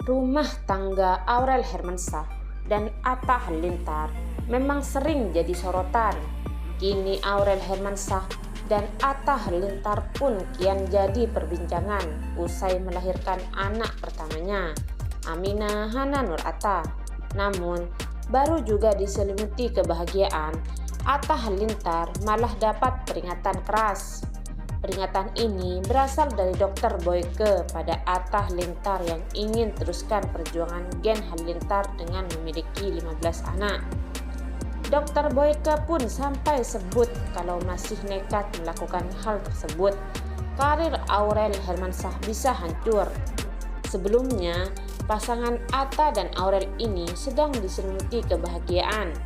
Rumah tangga Aurel Hermansyah dan Atta Halilintar memang sering jadi sorotan. Kini Aurel Hermansyah dan Atta Halilintar pun kian jadi perbincangan usai melahirkan anak pertamanya, Aminah Hana Nur Atta. Namun, baru juga diselimuti kebahagiaan, Atta Halilintar malah dapat peringatan keras. Peringatan ini berasal dari Dr. Boyke pada Atta Halilintar yang ingin teruskan perjuangan Gen Halilintar dengan memiliki 15 anak. Dr. Boyke pun sampai sebut kalau masih nekat melakukan hal tersebut, karir Aurel Hermansyah bisa hancur. Sebelumnya, pasangan Atta dan Aurel ini sedang diselimuti kebahagiaan.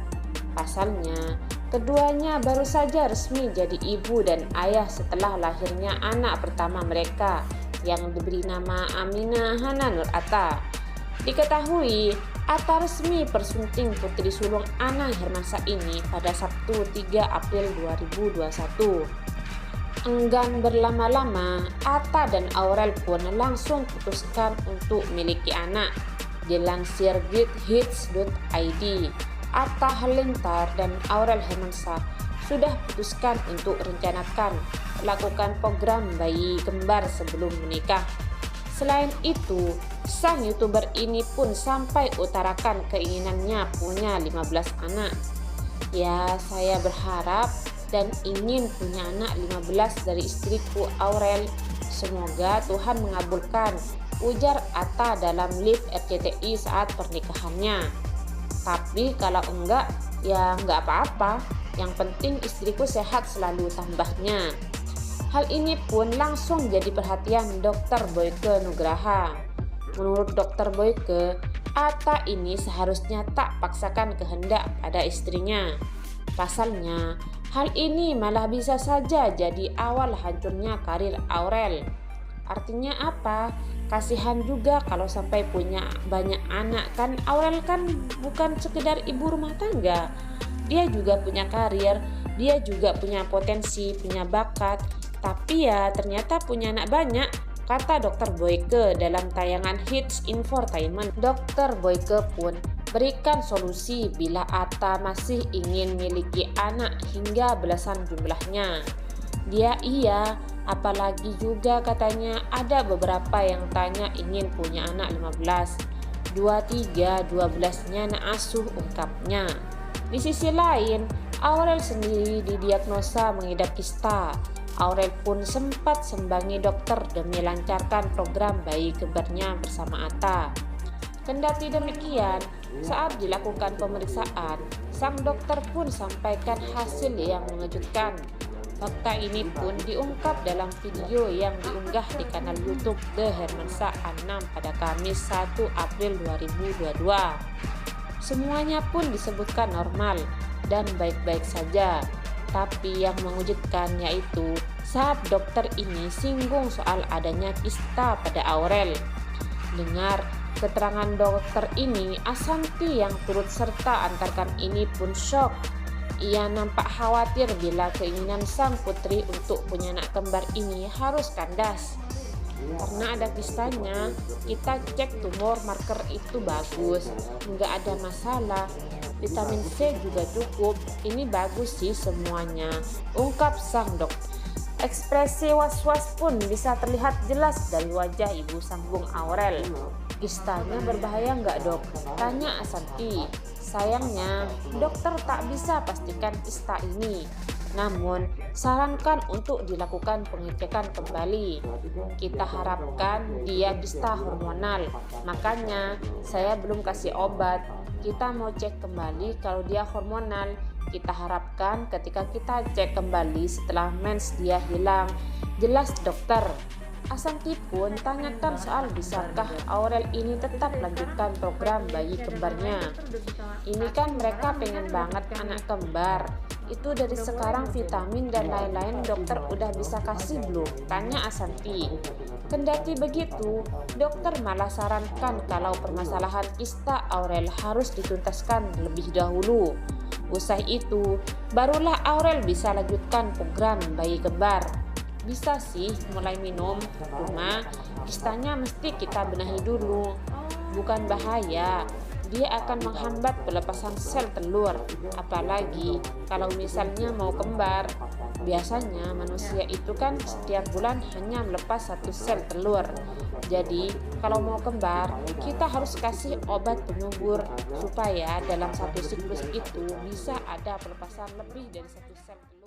Pasalnya, keduanya baru saja resmi jadi ibu dan ayah setelah lahirnya anak pertama mereka yang diberi nama Aminah Hana Nur Atta. Diketahui, Atta resmi persunting putri sulung Anang Hermansyah ini pada Sabtu 3 April 2021. Enggan berlama-lama, Atta dan Aurel pun langsung putuskan untuk miliki anak. Dilansir greathits.id, Atta Halilintar dan Aurel Hermansyah sudah putuskan untuk rencanakan melakukan program bayi kembar sebelum menikah. Selain itu, sang YouTuber ini pun sampai utarakan keinginannya punya 15 anak. Ya, saya berharap dan ingin punya anak 15 dari istriku Aurel. Semoga Tuhan mengabulkan, ujar Atta dalam live RCTI saat pernikahannya. Tapi kalau enggak, ya enggak apa-apa. Yang penting istriku sehat selalu, tambahnya. Hal ini pun langsung jadi perhatian Dr. Boyke Nugraha. Menurut Dr. Boyke, Atta ini seharusnya tak paksakan kehendak pada istrinya. Pasalnya, hal ini malah bisa saja jadi awal hancurnya karir Aurel. Artinya apa? Kasihan juga kalau sampai punya banyak anak kan. Aurel kan bukan sekedar ibu rumah tangga. Dia juga punya karir, dia juga punya potensi, punya bakat. Tapi ya ternyata punya anak banyak, kata Dr. Boyke dalam tayangan Hits Infotainment. Dr. Boyke pun berikan solusi bila Atta masih ingin miliki anak hingga belasan jumlahnya. Dia iya, apalagi juga katanya ada beberapa yang tanya ingin punya anak 15, 23, 12-nya anak asuh, ungkapnya. Di sisi lain, Aurel sendiri didiagnosa mengidap kista. Aurel pun sempat sembangi dokter demi lancarkan program bayi kembarnya bersama Atta. Kendati demikian, saat dilakukan pemeriksaan, sang dokter pun sampaikan hasil yang mengejutkan. Fakta ini pun diungkap dalam video yang diunggah di kanal YouTube The Hermansyah 6 pada Kamis 1 April 2022. Semuanya pun disebutkan normal dan baik-baik saja. Tapi yang mengejutkan yaitu saat dokter ini singgung soal adanya kista pada Aurel. Dengar keterangan dokter ini, Asanti yang turut serta antarkan ini pun syok. Ia nampak khawatir bila keinginan sang putri untuk punya anak kembar ini harus kandas. Karena ada kistanya, kita cek tumor marker itu bagus, nggak ada masalah. Vitamin C juga cukup, ini bagus sih semuanya, ungkap sang dokter. Ekspresi was-was pun bisa terlihat jelas dari wajah ibu sambung Aurel. Kistanya berbahaya nggak dok? Tanya Asanti. Sayangnya, dokter tak bisa pastikan kista ini. Namun, sarankan untuk dilakukan pengecekan kembali. Kita harapkan dia kista hormonal. Makanya, saya belum kasih obat. Kita mau cek kembali kalau dia hormonal. Kita harapkan ketika kita cek kembali setelah mens dia hilang. Jelas dokter. Asanti pun tanyakan soal bisakah Aurel ini tetap lanjutkan program bayi kembarnya. Ini kan mereka pengen banget anak kembar. Itu dari sekarang vitamin dan lain-lain dokter udah bisa kasih belum? Tanya Asanti. Kendati begitu, dokter malah sarankan kalau permasalahan kista Aurel harus dituntaskan lebih dahulu. Usai itu, barulah Aurel bisa lanjutkan program bayi kembar. Bisa sih mulai minum, cuma kistanya mesti kita benahi dulu. bukan bahaya. Dia akan menghambat pelepasan sel telur, apalagi kalau misalnya mau kembar. Biasanya manusia itu kan setiap bulan hanya melepas 1 sel telur. Jadi kalau mau kembar, kita harus kasih obat penyubur supaya dalam 1 siklus itu bisa ada pelepasan lebih dari 1 sel telur.